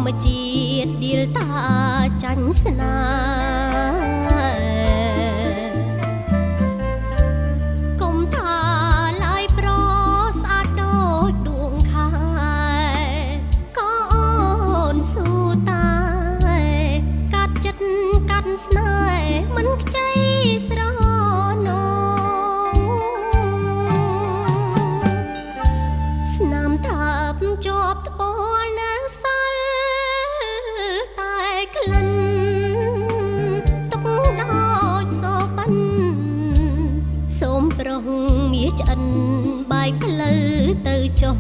ម្មជាតិឌីលតាចាញ់ស្នាកុំថាឡើយប្រស្អាតដូចដួងខែក៏អូនស៊ូតាកាត់ចិត្តកាត់ស្នេហ៍មិនខ្ចីស្រណងស្នាមថាបជាប់ត្បូងនៅសល់តែក្លិនទុកដូចសូបិនសូមប្រុងមាឆ្អិនបាយផ្លូវទៅចុះ